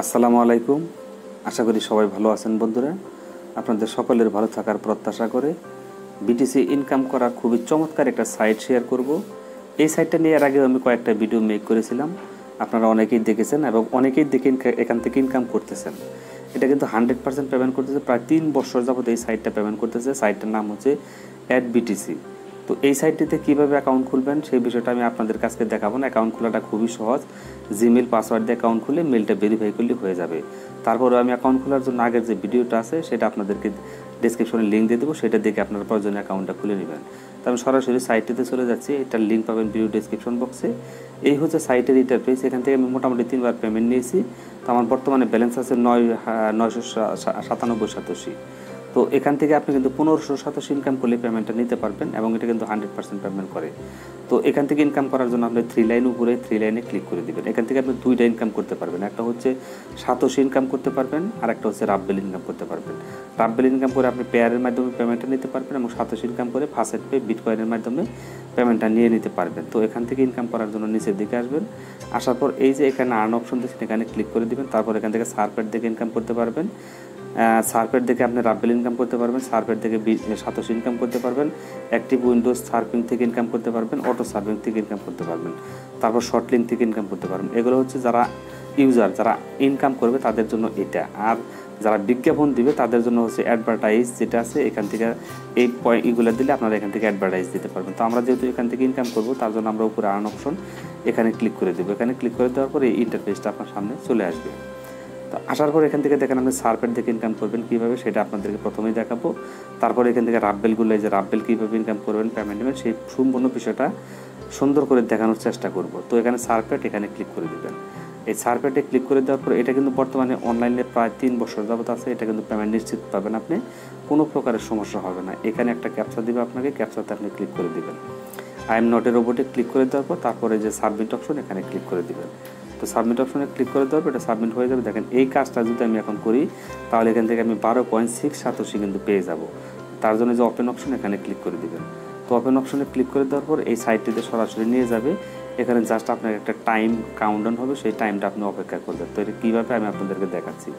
আসসালামু আলাইকুম। আশা করি সবাই ভালো আছেন বন্ধুরা। আপনাদের সকলের ভালো থাকার প্রত্যাশা করে বিটিসি ইনকাম করার খুবই চমৎকার একটা সাইট শেয়ার করব। এই সাইটটা নিয়ে এর আগেও আমি কয়েকটা ভিডিও মেক করেছিলাম, আপনারা অনেকেই দেখেছেন এবং অনেকেই দেখে এখান থেকে ইনকাম করতেছেন। এটা কিন্তু 100% পেমেন্ট করতেছে, প্রায় 3 বছর যাবত এই সাইটটা পেমেন্ট করতেছে। সাইটটার নাম হচ্ছে adbtc। তো এই সাইটটিতে কীভাবে অ্যাকাউন্ট খুলবেন সেই বিষয়টা আমি আপনাদের কাছে দেখাবো না। অ্যাকাউন্ট খোলাটা খুবই সহজ, জিমেল পাসওয়ার্ড দিয়ে অ্যাকাউন্ট খুলে মেলটা ভেরিফাই করলে হয়ে যাবে। তারপরে আমি অ্যাকাউন্ট খোলার জন্য আগের যে ভিডিওটা আছে সেটা আপনাদেরকে ডেসক্রিপশনে লিঙ্ক দিয়ে দেবো, সেটা দেখে আপনারা প্রয়োজনীয় অ্যাকাউন্টটা খুলে নেবেন। তো আমি সরাসরি সাইটটিতে চলে যাচ্ছি, এটার লিঙ্ক পাবেন ভিডিও ডেসক্রিপশন বক্সে। এই হচ্ছে সাইটের ইন্টারফেস। এখান থেকে আমি মোটামুটি 3বার পেমেন্ট নিয়েছি। তো আমার বর্তমানে ব্যালেন্স আছে 997 তো এখান থেকে আপনি কিন্তু 1587 ইনকাম করলে পেমেন্টটা নিতে পারবেন এবং এটা কিন্তু 100% পেমেন্ট করে। তো এখান থেকে ইনকাম করার জন্য আপনি 3 লাইন উপরে 3 লাইনে ক্লিক করে দিবেন। এখান থেকে আপনি 2টা ইনকাম করতে পারবেন, একটা হচ্ছে 87 ইনকাম করতে পারবেন আর একটা হচ্ছে রাব্বেল ইনকাম করতে পারবেন। রাব্বেল ইনকাম করে আপনি পেয়ারের মাধ্যমে পেমেন্টটা নিতে পারবেন এবং 87 ইনকাম করে ফার্স্ট পে বিটকয়েনের মাধ্যমে পেমেন্টটা নিয়ে নিতে পারবেন। তো এখান থেকে ইনকাম করার জন্য নিচের দিকে আসবেন, আসার পর এই যে এখানে আর্ন অপশন দেখছেন এখানে ক্লিক করে দিবেন। তারপর এখান থেকে সার্ফেট দেখে ইনকাম করতে পারবেন। সার্ফেট দেখে আপনি রাব্বেল ইনকাম করতে পারবেন, সার্ফেট থেকে 87 ইনকাম করতে পারবেন, অ্যাক্টিভ উইন্ডোজ সার্ফিং থেকে ইনকাম করতে পারবেন, অটো সার্ফিং থেকে ইনকাম করতে পারবেন, তারপর শর্ট লিঙ্ক থেকে ইনকাম করতে পারবেন। এগুলো হচ্ছে যারা ইউজার, যারা ইনকাম করবে তাদের জন্য এটা। আর যারা বিজ্ঞাপন দিবে তাদের জন্য হচ্ছে অ্যাডভার্টাইজ যেটা আছে, এখান থেকে এই এগুলো দিলে আপনারা এখান থেকে অ্যাডভার্টাইজ দিতে পারবেন। তো আমরা যেহেতু এখান থেকে ইনকাম করব তার জন্য আমরা উপরে আর্ন অপশন এখানে ক্লিক করে দেবো। এখানে ক্লিক করে দেওয়ার পরে এই ইন্টারফেসটা আপনার সামনে চলে আসবে। তো আসার পর এখান থেকে দেখেন আপনি সার্ফেট দেখে ইনকাম করবেন কীভাবে সেটা আপনাদেরকে প্রথমেই দেখাবো। তারপর এখান থেকে রাব্বেলগুলো, এই যে রাব্বেল কীভাবে ইনকাম করবেন পেমেন্ট নেবেন সেই সম্পূর্ণ বিষয়টা সুন্দর করে দেখানোর চেষ্টা করব। তো এখানে সার্ফেট এখানে ক্লিক করে দেবেন। এই সার্ফেটে ক্লিক করে দেওয়ার পর এটা কিন্তু বর্তমানে অনলাইনে প্রায় 3 বছর যাবত আছে। এটা কিন্তু পেমেন্ট নিশ্চিত পাবেন, আপনি কোনো প্রকারের সমস্যা হবে না। এখানে একটা ক্যাপচা দিবে আপনাকে, ক্যাপচাতে আপনি ক্লিক করে দেবেন। আই এম নট এ রোবটে ক্লিক করে দেওয়ার পর তারপরে যে সাবমিট অপশন এখানে ক্লিক করে দেবেন। তো সাবমিট অপশনে ক্লিক করে দেওয়ার পর এটা সাবমিট হয়ে যাবে। দেখেন এই কাজটা যদি আমি এখন করি তাহলে এখান থেকে আমি 12.687 কিন্তু পেয়ে যাব। তার জন্য যে ওপেন অপশন এখানে ক্লিক করে দিবেন। তো ওপেন অপশনে ক্লিক করে দেওয়ার পর এই সাইটটিতে সরাসরি নিয়ে যাবে। এখানে জাস্ট আপনার একটা টাইম কাউন্টডাউন হবে, সেই টাইমটা আপনি অপেক্ষা করবেন। তো এটা কীভাবে আমি আপনাদেরকে দেখাচ্ছি।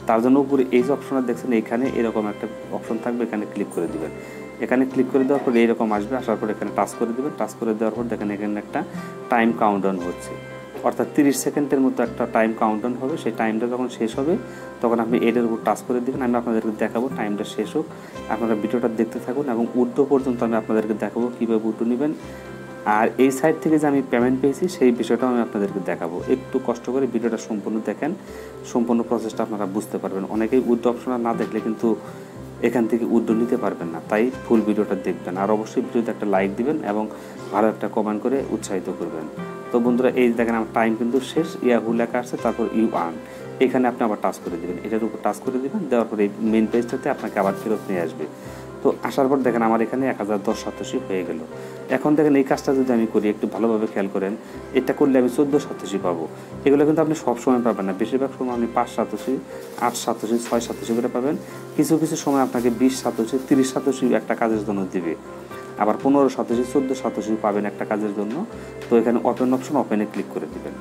তার জন্য উপরে এই যে অপশনটা দেখছেন এখানে এরকম একটা অপশন থাকবে, এখানে ক্লিক করে দিবেন। এখানে ক্লিক করে দেওয়ার পর এইরকম আসবে, আসার পর এখানে টাচ করে দেবেন। টাচ করে দেওয়ার পর দেখেন এখানে একটা টাইম কাউন্টডাউন হচ্ছে, অর্থাৎ 30 সেকেন্ডের মতো একটা টাইম কাউন্টডাউন হবে। সেই টাইমটা যখন শেষ হবে তখন আপনি এটার উপর টাচ করে দেবেন। আমি আপনাদেরকে দেখাবো টাইমটা শেষ হোক, আপনারা ভিডিওটা দেখতে থাকুন এবং উর্দু পর্যন্ত আমি আপনাদেরকে দেখাবো কীভাবে উর্দু নেবেন। আর এই সাইট থেকে যে আমি পেমেন্ট পেয়েছি সেই বিষয়টাও আমি আপনাদেরকে দেখাবো। একটু কষ্ট করে ভিডিওটা সম্পূর্ণ দেখেন, সম্পূর্ণ প্রসেসটা আপনারা বুঝতে পারবেন। অনেকেই উর্দু অপশন না দেখলে কিন্তু এখান থেকে উর্দু নিতে পারবেন না, তাই ফুল ভিডিওটা দেখবেন। আর অবশ্যই ভিডিওতে একটা লাইক দিবেন এবং ভালো একটা কমেন্ট করে উৎসাহিত করবেন। তো বন্ধুরা এই দেখেন আমার টাইম কিন্তু শেষ, ইয়াহু লেখা আসছে, তারপর ইউ আর্ন এখানে আপনি আবার টাচ করে দেবেন। এটার উপর টাচ করে দেবেন, দেওয়ার পরে এই মেন পেজটাতে আপনাকে আবার ফেরত নিয়ে আসবে। তো আসার পর দেখেন আমার এখানে 1010 হয়ে গেল। এখন দেখেন এই কাজটা যদি আমি করি, একটু ভালোভাবে খেয়াল করেন, এটা করলে আমি 1487 পাবো। এগুলো কিন্তু আপনি সব সময় পাবেন না, বেশিরভাগ সময় আপনি 587, 887, 687 করে পাবেন। কিছু কিছু সময় আপনাকে 2087, 3087 একটা কাজের জন্য দিবে, আবার 1587, 1487 পাবেন একটা কাজের জন্য। তো এখানে ওপেন অপশন ওপেনে ক্লিক করে দেবেন।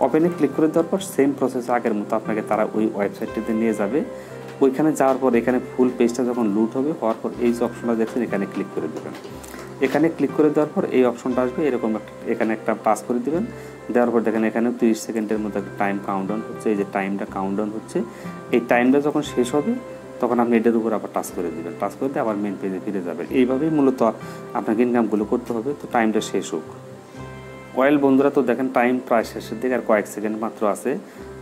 ওপেনে ক্লিক করে দেওয়ার পর সেম প্রসেস আগের মতো আপনাকে তারা ওই ওয়েবসাইটটিতে নিয়ে যাবে। ওইখানে যাওয়ার পর এখানে ফুল পেজটা যখন লুট হবে, হওয়ার পর এই যে অপশনটা দেখছেন এখানে ক্লিক করে দেবেন। এখানে ক্লিক করে দেওয়ার পর এই অপশনটা আসবে, এরকম এখানে একটা টাচ করে দেবেন। দেওয়ার পর দেখেন এখানে 30 সেকেন্ডের মতো একটা টাইম কাউন্টডাউন হচ্ছে। এই যে টাইমটা কাউন্টডাউন হচ্ছে, এই টাইমটা যখন শেষ হবে তখন আপনি এটার উপর আবার টাচ করে দেবেন। টাচ করে দিয়ে আবার মেন পেজে ফিরে যাবেন। এইভাবেই মূলত আপনাকে ইনকামগুলো করতে হবে। তো টাইমটা শেষ হোক। ওয়েল বন্ধুরা, তো দেখেন টাইম প্রায় শেষের দিকে, আর কয়েক সেকেন্ড মাত্র আছে।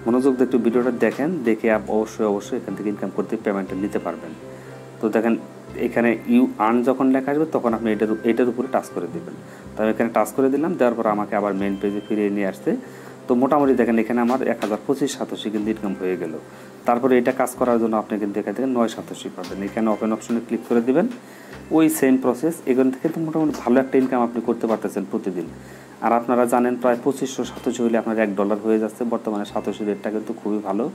মনোযোগ দিয়ে একটু ভিডিওটা দেখেন, দেখে অবশ্যই এখান থেকে ইনকাম করতে পেমেন্টটা নিতে পারবেন। তো দেখেন এখানে ইউ আর্ন যখন লেখা আসবে তখন আপনি এটার উপরে টাচ করে দেবেন। তো আমি এখানে টাচ করে দিলাম, দেওয়ার পর আমাকে আবার মেন পেজে ফিরিয়ে নিয়ে আসতে। তো মোটামুটি দেখেন এখানে আমার 1025 কিন্তু ইনকাম হয়ে গেল। তারপরে এটা কাজ করার জন্য আপনি কিন্তু এখান থেকে 987 পাবেন। এখানে ওপেন অপশনে ক্লিক করে দেবেন। ওই সেম প্রসেস, এখান থেকে তো মোটামুটি ভালো একটা ইনকাম আপনি করতে পারতেছেন প্রতিদিন। আর আপনারা জানেন প্রায় 2587 হলে আপনার $1 হয়ে যাচ্ছে। বর্তমানে 87 রেটটা কিন্তু খুবই ভালো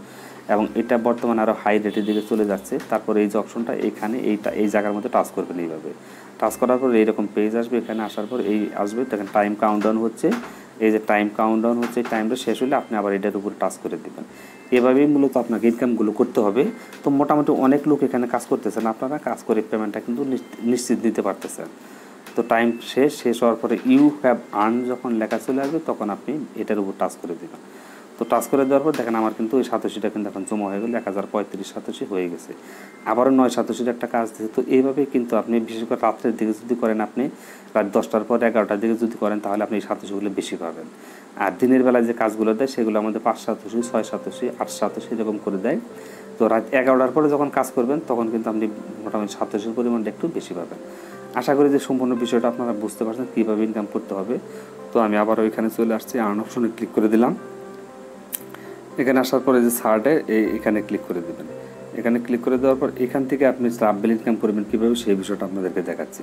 এবং এটা বর্তমানে আরও হাই রেটের দিকে চলে যাচ্ছে। তারপর এই যে অপশনটা এখানে এই জায়গার মধ্যে টাচ করবেন। এইভাবে টাচ করার পর এইরকম পেজ আসবে। এখানে আসার পর এই আসবে, দেখেন টাইম কাউন্টডাউন হচ্ছে, এই যে টাইম কাউন্টডাউন হচ্ছে, টাইমটা শেষ হলে আপনি আবার এটার উপর টাচ করে দেবেন। এভাবেই মূলত আপনাকে ইনকামগুলো করতে হবে। তো মোটামুটি অনেক লোক এখানে কাজ করতেছেন, আপনারা কাজ করে পেমেন্টটা কিন্তু নিশ্চিত দিতে পারতেছেন। তো টাইম শেষ হওয়ার পরে ইউ হ্যাভ আর্ন যখন লেখা চলে আসবে তখন আপনি এটার উপর টাচ করে দেবেন। তো টাচ করে দেওয়ার পর দেখেন আমার কিন্তু ওই সাতোশিটা কিন্তু এখন জমা হয়ে গেল, 1035 সাতোশি হয়ে গেছে। আবারও 9 সাতোশির একটা কাজ দিয়েছে। তো এইভাবেই কিন্তু আপনি বিশেষ করে রাত্রের দিকে যদি করেন, আপনি রাত 10টার পর 11টার দিকে যদি করেন তাহলে আপনি এই সাতোশিগুলো বেশি পাবেন। আর দিনের বেলায় যে কাজগুলো দেয় সেগুলো আমাদের 5 সাতোশি, 6 সাতোশি, 8 সাতোশি এরকম করে দেয়। তো রাত 11টার পরে যখন কাজ করবেন তখন কিন্তু আপনি মোটামুটি সাতোশির পরিমাণটা একটু বেশি পাবেন। আশা করি যে সম্পূর্ণ বিষয়টা আপনারা বুঝতে পারছেন কীভাবে ইনকাম করতে হবে। তো আমি আবারও এখানে চলে আসছি, আর্ন অপশনে ক্লিক করে দিলাম। এখানে আসার পরে যে সার্টে এখানে ক্লিক করে দেবেন। এখানে ক্লিক করে দেওয়ার পর এখান থেকে আপনি রাব্বেল ইনকাম করবেন কীভাবে সেই বিষয়টা আপনাদেরকে দেখাচ্ছি।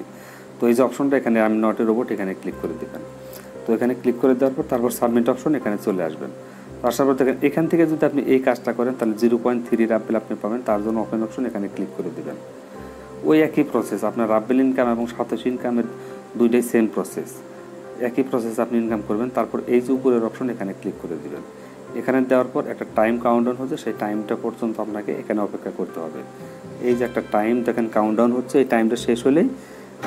তো এই যে অপশনটা এখানে আমি নট এ রোবট এখানে ক্লিক করে দেবেন। তো এখানে ক্লিক করে দেওয়ার পর তারপর সাবমিট অপশন এখানে চলে আসবেন। আসার পর দেখেন এখান থেকে যদি আপনি এই কাজটা করেন তাহলে 0.3 রাব্বেল আপনি পাবেন। তার জন্য ওপেন অপশন এখানে ক্লিক করে দেবেন। ওই একই প্রসেস, আপনার রাব্বেল ইনকাম এবং সাতোশি ইনকামের দুইটাই সেম প্রসেস, একই প্রসেস আপনি ইনকাম করবেন। তারপর এই যে উপরের অপশন এখানে ক্লিক করে দেবেন। এখানে দেওয়ার পর একটা টাইম কাউন্টডাউন হচ্ছে, সেই টাইমটা পর্যন্ত আপনাকে এখানে অপেক্ষা করতে হবে। এই যে একটা টাইম দেখেন কাউন্টডাউন হচ্ছে, এই টাইমটা শেষ হলেই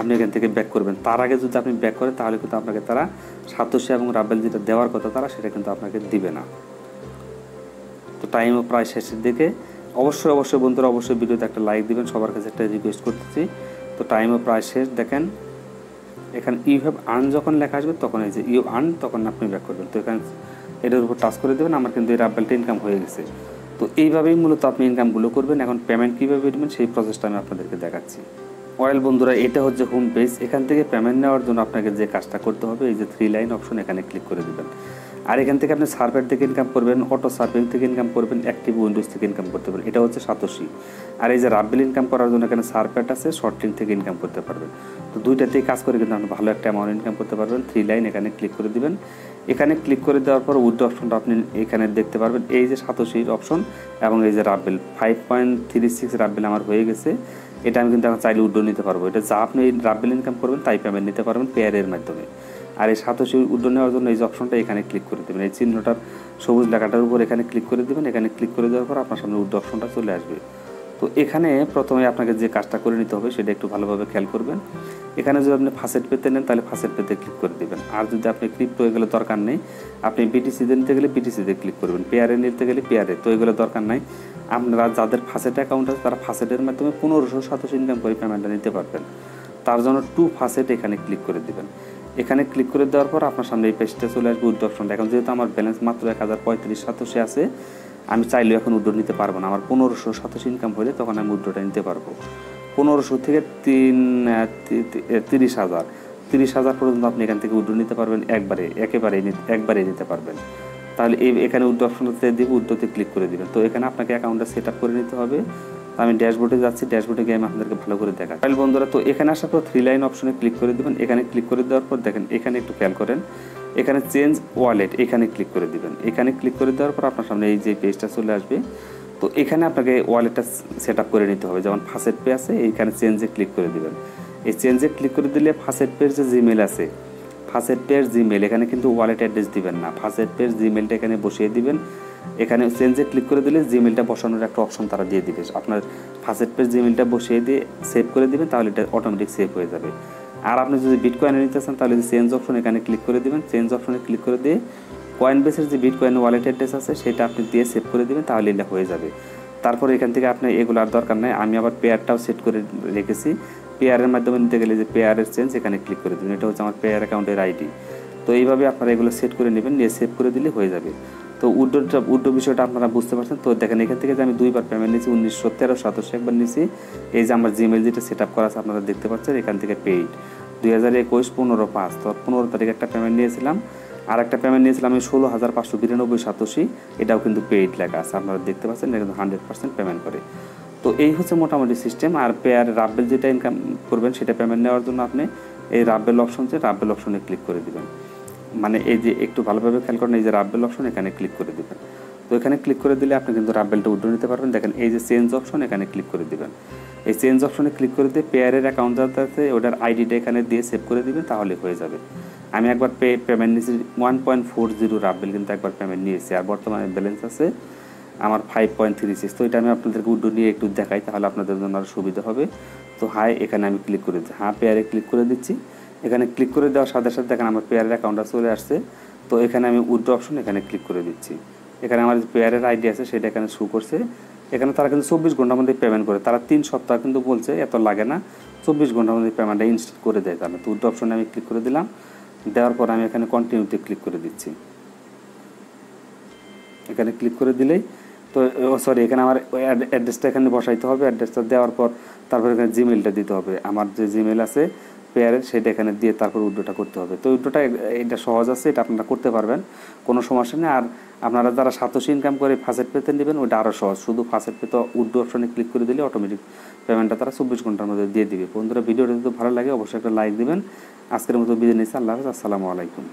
আপনি এখান থেকে ব্যাক করবেন। তার আগে যদি আপনি ব্যাক করেন তাহলে কিন্তু আপনাকে তারা সাতোশি এবং রাব্বেল যেটা দেওয়ার কথা তারা সেটা কিন্তু আপনাকে দিবে না। তো টাইমও প্রায় শেষের দিকে। অবশ্যই বন্ধুরা অবশ্যই ভিডিওতে একটা লাইক দিবেন, সবার কাছে একটা রিকোয়েস্ট করতেছি। তো টাইমও প্রায় শেষ। দেখেন এখানে ইউ হ্যাভ আর্ন যখন লেখা আসবে তখন এই যে ইউ আর্ন তখন আপনি ব্যাক করবেন। তো এখানে এটার উপর টাচ করে দেবেন, আমার কিন্তু এই রাব্বেলটা ইনকাম হয়ে গেছে। তো এইভাবেই মূলত আপনি ইনকামগুলো করবেন। এখন পেমেন্ট কীভাবে দেবেন সেই প্রসেসটা আমি আপনাদেরকে দেখাচ্ছি। ওয়েল বন্ধুরা, এটা হচ্ছে হোম পেজ। এখান থেকে পেমেন্ট নেওয়ার জন্য আপনাকে যে কাজটা করতে হবে এই যে 3 লাইন অপশন এখানে ক্লিক করে দেবেন। আর এখান থেকে আপনি সার্ভার থেকে ইনকাম করবেন, অটো সার্ভিং থেকে ইনকাম করবেন, অ্যাক্টিভ উইন্ডোজ থেকে ইনকাম করতে পারবেন, এটা হচ্ছে সাতোশি। আর এই যে রাব্বেল ইনকাম করার জন্য এখানে সার্ভার আছে, শর্টিং থেকে ইনকাম করতে পারবেন। তো দুইটাতেই কাজ করে কিন্তু আপনি ভালো একটা অ্যামাউন্ট ইনকাম করতে পারবেন। 3 লাইন এখানে ক্লিক করে দিবেন। এখানে ক্লিক করে দেওয়ার পর উইথড্র অপশনটা আপনি এখানে দেখতে পারবেন, এই যে সাতোশির অপশন এবং এই যে রাব্বেল 5.36 রাব্বেল আমার হয়ে গেছে। এটা আমি কিন্তু এখন চাইলে উইথড্র নিতে পারবো। এটা যা আপনি এই রাব্বেল ইনকাম করবেন তাই পেমেন্ট নিতে পারবেন পেয়ারের মাধ্যমে। আর এই সাতোশি উইথড্র নেওয়ার জন্য এই যে অপশনটা এখানে ক্লিক করে দেবেন, এই চিহ্নটার সবুজ লেখাটার উপর এখানে ক্লিক করে দেবেন। এখানে ক্লিক করে দেওয়ার পর আপনার সামনে উইথড্র অপশনটা চলে আসবে। তো এখানে প্রথমে আপনাকে যে কাজটা করে নিতে হবে সেটা একটু ভালোভাবে খেয়াল করবেন। এখানে যদি আপনি ফাসেট পেতে নেন তাহলে ফাসেট পেতে ক্লিক করে দেবেন। আর যদি আপনি ক্রিপ্টো এগুলো দরকার নেই, আপনি বিটিসিতে নিতে গেলে বিটিসিতে ক্লিক করবেন, পেয়ারে নিতে গেলে পেয়ারে। তো এগুলো দরকার নাই। আপনারা যাদের ফাসেট অ্যাকাউন্ট আছে তারা ফাসেটের মাধ্যমে 1500 সাতোশি ইনকাম করে পেমেন্টটা নিতে পারবেন। তার জন্য টু ফাসেট এখানে ক্লিক করে দেবেন। এখানে ক্লিক করে দেওয়ার পর আপনার সামনে এই পেজটা চলে আসবে উইথড্র অপশনটা। এখন যেহেতু আমার ব্যালেন্স মাত্র 1035 সাতোশি আছে, আমি চাইলেও এখন উইথড্র নিতে পারবো না। আমার 1500 সাতোশি ইনকাম হলে তখন আমি উইথড্রটা নিতে পারবো। 1500 থেকে 30,000 পর্যন্ত আপনি এখান থেকে উইথড্র নিতে পারবেন একবারে নিতে পারবেন। তাহলে এখানে উইথড্র অপশনটাতে দিয়ে উইথড্রতে ক্লিক করে দিবেন। তো এখানে আপনাকে অ্যাকাউন্টটা সেট আপ করে নিতে হবে। আমি ড্যাশবোর্ডে যাচ্ছি, ড্যাশবোর্ডে গিয়ে আমি আপনাদেরকে ভালো করে দেখাই। তাহলে বন্ধুরা, তো এখানে আসার পর 3 লাইন অপশনে ক্লিক করে দেবেন। এখানে ক্লিক করে দেওয়ার পর দেখেন এখানে একটু খেয়াল করেন, এখানে চেঞ্জ ওয়ালেট এখানে ক্লিক করে দিবেন। এখানে ক্লিক করে দেওয়ার পর আপনার সামনে এই যে পেজটা চলে আসবে। তো এখানে আপনাকে ওয়ালেটটা সেট আপ করে নিতে হবে। যেমন ফাসেট পে আছে, এইখানে চেঞ্জে ক্লিক করে দিবেন। এই চেঞ্জে ক্লিক করে দিলে ফাসেট পের যে জিমেল আছে, ফাসেট পের জিমেল এখানে কিন্তু ওয়ালেট অ্যাড্রেস দিবেন না, ফাসেট পের জিমেলটা এখানে বসিয়ে দিবেন। এখানে চেঞ্জে ক্লিক করে দিলে জিমেলটা বসানোর একটা অপশন তারা দিয়ে দিবে। আপনার ফাসেট পের জিমেলটা বসিয়ে দিয়ে সেভ করে দিবেন, তাহলে এটা অটোমেটিক সেভ হয়ে যাবে। আর আপনি যদি বিটকয়েনে নিতে চান তাহলে চেঞ্জ অপশন এখানে ক্লিক করে দিবেন। চেঞ্জ অপশনে ক্লিক করে দিয়ে কয়েনবেসের যে বিটকয়েন ওয়ালেট অ্যাড্রেস আছে সেটা আপনি দিয়ে সেভ করে দিবেন, তাহলে এটা হয়ে যাবে। তারপর এখান থেকে আপনি এগুলো আর দরকার নেই। আমি আবার পেয়ারটাও সেট করে রেখেছি। পেয়ারের মাধ্যমে নিতে গেলে যে পেয়ারের চেঞ্জ এখানে ক্লিক করে দেবেন, এটা হচ্ছে আমার পেয়ার অ্যাকাউন্টের আইডি। তো এইভাবে আপনারা এগুলো সেট করে নেবেন, নিয়ে সেভ করে দিলে হয়ে যাবে। তো উইথড্র বিষয়টা আপনারা বুঝতে পারছেন। তো দেখেন এখান থেকে যে আমি 2বার পেমেন্ট নিয়েছি, 1913 সাতোশি একবার নিয়েছি। এই যে আমার জিমেল যেটা সেট আপ করা আছে আপনারা দেখতে পাচ্ছেন, এখান থেকে পেইড 2021 15/5। তো 15 তারিখ একটা পেমেন্ট নিয়েছিলাম। আর একটা পেমেন্ট নিয়েছিলাম আমি 16,592 সাতোশি, এটাও কিন্তু পেইড লেখা আছে, আপনারা দেখতে পাচ্ছেন। এটা কিন্তু 100% পেমেন্ট করে। তো এই হচ্ছে মোটামুটি সিস্টেম। আর পেয়ার রাব্বেল যেটা ইনকাম করবেন সেটা পেমেন্ট নেওয়ার জন্য আপনি এই রাব্বেল অপশন যে রাব্বেল অপশনে ক্লিক করে দিবেন। মানে এই যে একটু ভালোভাবে খেয়াল করেন, এই যে রাব্বেল অপশন এখানে ক্লিক করে দিবেন। তো এখানে ক্লিক করে দিলে আপনি কিন্তু রাব্বেলটা উইথড্র নিতে পারবেন। দেখেন এই যে চেঞ্জ অপশন এখানে ক্লিক করে দিবেন। এই চেঞ্জ অপশনে ক্লিক করে দিয়ে পেয়ারের অ্যাকাউন্ট যাতে আছে ওটার আইডিটা এখানে দিয়ে সেভ করে দিবেন, তাহলে হয়ে যাবে। আমি একবার পেমেন্ট নিয়েছি 1.40 রাব্বেল, কিন্তু একবার পেমেন্ট নিয়েছি। আর বর্তমানে ব্যালেন্স আছে আমার 5.36। তো এটা আমি আপনাদেরকে উইথড্র নিয়ে একটু দেখাই, তাহলে আপনাদের জন্য আরও সুবিধা হবে। তো হাই, এখানে আমি ক্লিক করে দিচ্ছি, হ্যাঁ পেয়ারে ক্লিক করে দিচ্ছি। এখানে ক্লিক করে দেওয়ার সাথে সাথে দেখেন আমার পেয়ারের অ্যাকাউন্টটা চলে আসছে। তো এখানে আমি উইথড্র অপশন এখানে ক্লিক করে দিচ্ছি। এখানে আমার যে পেয়ারের আইডি আছে সেটা এখানে শো করছে। এখানে তারা কিন্তু 24 ঘন্টার মধ্যে পেমেন্ট করে, তারা 3 সপ্তাহ কিন্তু বলছে, এত লাগে না, 24 ঘন্টার মধ্যে পেমেন্টটা ইনস্ট্যান্ট করে দেয় তারা। তো উইথড্র অপশনে আমি ক্লিক করে দিলাম, দেওয়ার পর আমি এখানে কন্টিনিউতে ক্লিক করে দিচ্ছি। এখানে ক্লিক করে দিলেই তো সরি, এখানে আমার অ্যাড্রেসটা এখানে বসাইতে হবে। অ্যাড্রেসটা দেওয়ার পর তারপর এখানে জিমেলটা দিতে হবে, আমার যে জিমেল আছে পেয়ারের সেটা এখানে দিয়ে তারপর উইথড্রটা করতে হবে। তো উইথড্রটা এটা সহজ আছে, এটা আপনারা করতে পারবেন, কোনো সমস্যা নেই। আর আপনারা যারা সাতোশি ইনকাম করে ফার্স্ট পেতে নেবেন ওইটা আরও সহজ, শুধু ফার্স্ট পেতে উইথড্র অপশনে ক্লিক করে দিলে অটোমেটিক পেমেন্টটা তারা 24 ঘন্টার মধ্যে দিয়ে দিবে। বন্ধুরা, ভিডিওটা যদি ভালো লাগে অবশ্যই একটা লাইক দিবেন। আজকের মতো বিদায় নিচ্ছি, আল্লাহ হাফেজ, আসসালামু আলাইকুম।